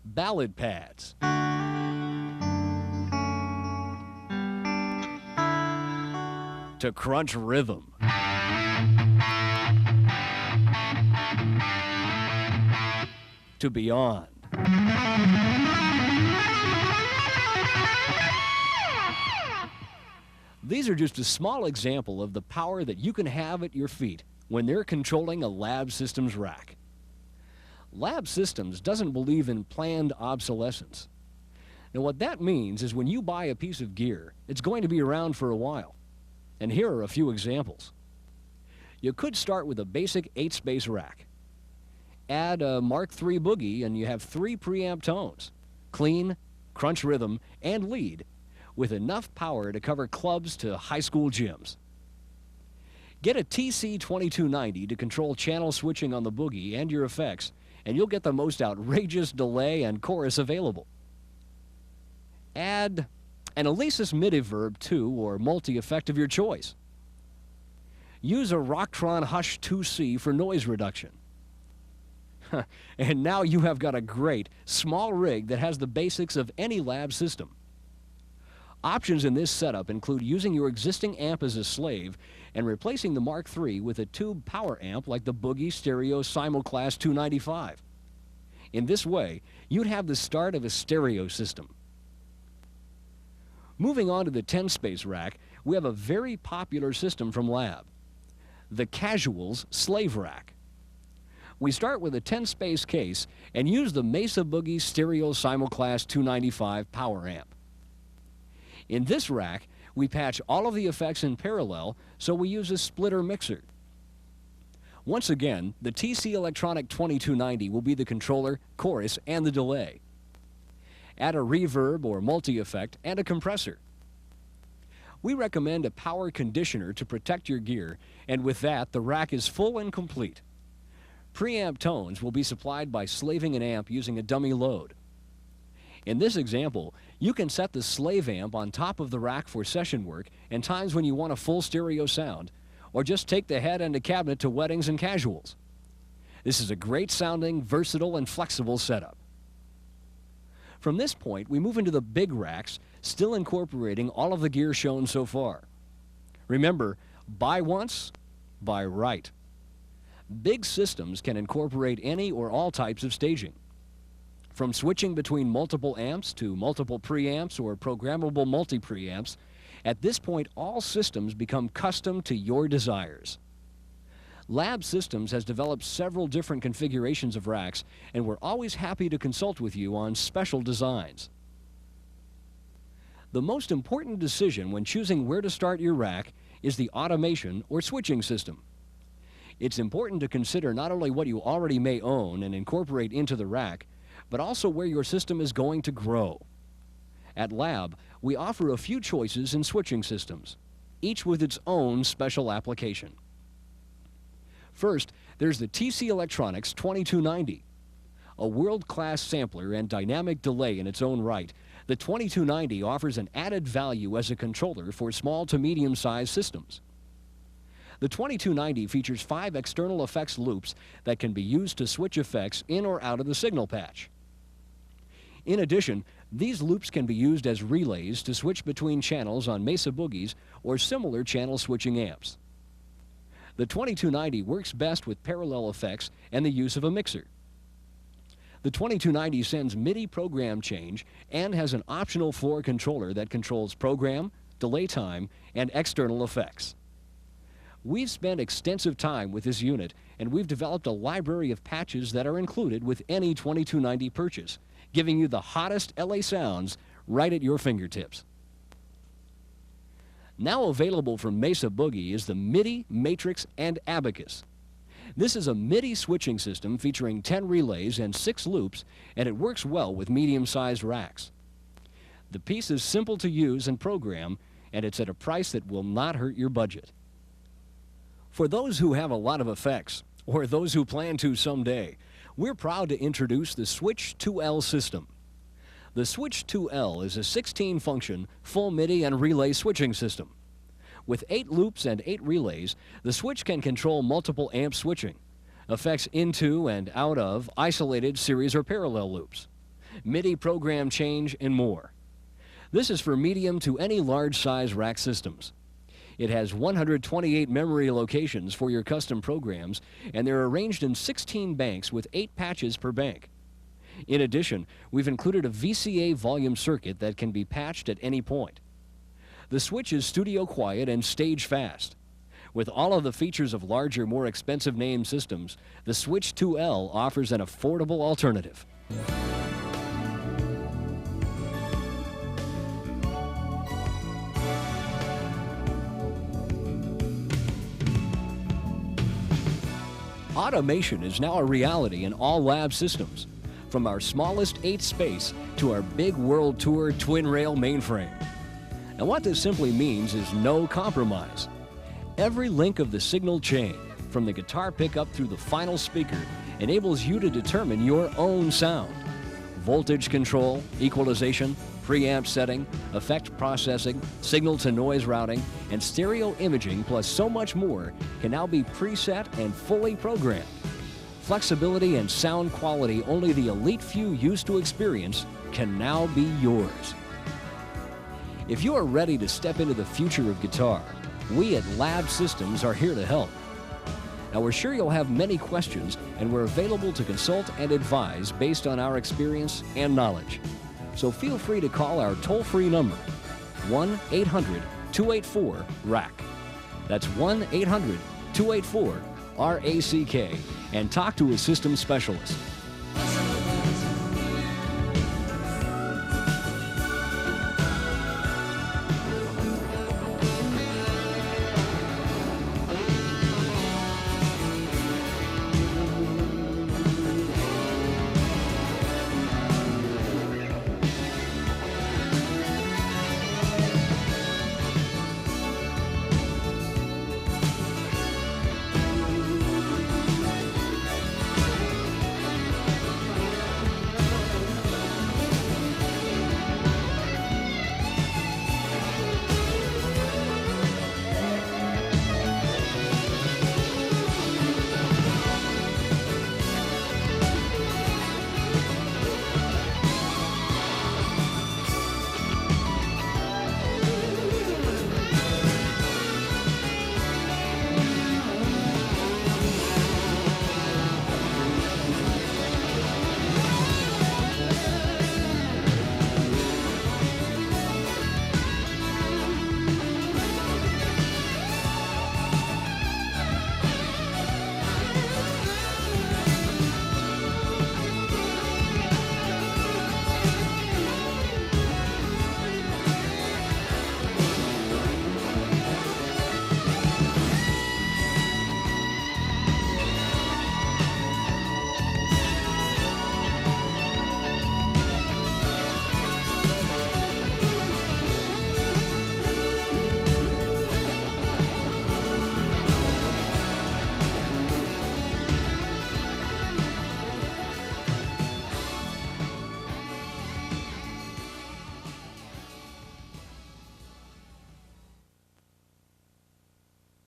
ballad pads, to crunch rhythm, to beyond. These are just a small example of the power that you can have at your feet when they're controlling a Lab Systems rack. Lab Systems doesn't believe in planned obsolescence. Now what that means is when you buy a piece of gear, it's going to be around for a while. And here are a few examples. You could start with a basic 8-space rack. Add a Mark III boogie and you have 3 preamp tones, clean, crunch rhythm, and lead, with enough power to cover clubs to high school gyms. Get a TC2290 to control channel switching on the boogie and your effects, and you'll get the most outrageous delay and chorus available. Add an Alesis MIDI Verb 2 or multi-effect of your choice. Use a Rocktron Hush 2C for noise reduction. And now you have got a great, small rig that has the basics of any Lab system. Options in this setup include using your existing amp as a slave and replacing the Mark III with a tube power amp like the Boogie Stereo Simulclass 295. In this way, you'd have the start of a stereo system. Moving on to the 10-space rack, we have a very popular system from Lab, the Casuals Slave Rack. We start with a 10-space case and use the Mesa Boogie Stereo Simulclass 295 power amp. In this rack, we patch all of the effects in parallel, so we use a splitter mixer. Once again, the TC Electronic 2290 will be the controller, chorus, and the delay. Add a reverb or multi-effect and a compressor. We recommend a power conditioner to protect your gear, and with that, the rack is full and complete. Preamp tones will be supplied by slaving an amp using a dummy load. In this example, you can set the slave amp on top of the rack for session work and times when you want a full stereo sound, or just take the head and a cabinet to weddings and casuals. This is a great sounding, versatile, and flexible setup. From this point, we move into the big racks, still incorporating all of the gear shown so far. Remember, buy once, buy right. Big systems can incorporate any or all types of staging. From switching between multiple amps to multiple preamps or programmable multi-preamps, at this point all systems become custom to your desires. Lab Systems has developed several different configurations of racks, and we're always happy to consult with you on special designs. The most important decision when choosing where to start your rack is the automation or switching system. It's important to consider not only what you already may own and incorporate into the rack, but also where your system is going to grow. At Lab, we offer a few choices in switching systems, each with its own special application. First, there's the TC Electronics 2290. A world-class sampler and dynamic delay in its own right, the 2290 offers an added value as a controller for small to medium-sized systems. The 2290 features 5 external effects loops that can be used to switch effects in or out of the signal patch. In addition, these loops can be used as relays to switch between channels on Mesa Boogies or similar channel switching amps. The 2290 works best with parallel effects and the use of a mixer. The 2290 sends MIDI program change and has an optional floor controller that controls program, delay time, and external effects. We've spent extensive time with this unit, and we've developed a library of patches that are included with any 2290 purchase, giving you the hottest LA sounds right at your fingertips. Now available from Mesa Boogie is the Midi, Matrix, and Abacus. This is a MIDI switching system featuring 10 relays and 6 loops, and it works well with medium-sized racks. The piece is simple to use and program, and it's at a price that will not hurt your budget. For those who have a lot of effects, or those who plan to someday, we're proud to introduce the Switch 2L system. The Switch 2L is a 16-function, full MIDI and relay switching system. With 8 loops and 8 relays, the switch can control multiple amp switching, effects into and out of isolated series or parallel loops, Midi program change, and more. This is for medium to any large size rack systems. It has 128 memory locations for your custom programs, and they're arranged in 16 banks with 8 patches per bank. In addition, we've included a VCA volume circuit that can be patched at any point. The switch is studio quiet and stage fast. With all of the features of larger, more expensive name systems, the Switch 2L offers an affordable alternative. Automation is now a reality in all lab systems, from our smallest 8 space to our big world tour twin rail mainframe. And what this simply means is no compromise. Every link of the signal chain, from the guitar pickup through the final speaker, enables you to determine your own sound. Voltage control, equalization, preamp setting, effect processing, signal-to-noise routing, and stereo imaging, plus so much more, can now be preset and fully programmed. Flexibility and sound quality only the elite few used to experience can now be yours. If you are ready to step into the future of guitar, we at Lab Systems are here to help. Now, we're sure you'll have many questions, and we're available to consult and advise based on our experience and knowledge. So feel free to call our toll-free number, 1-800-284-RACK. That's 1-800-284-RACK, and talk to a system specialist.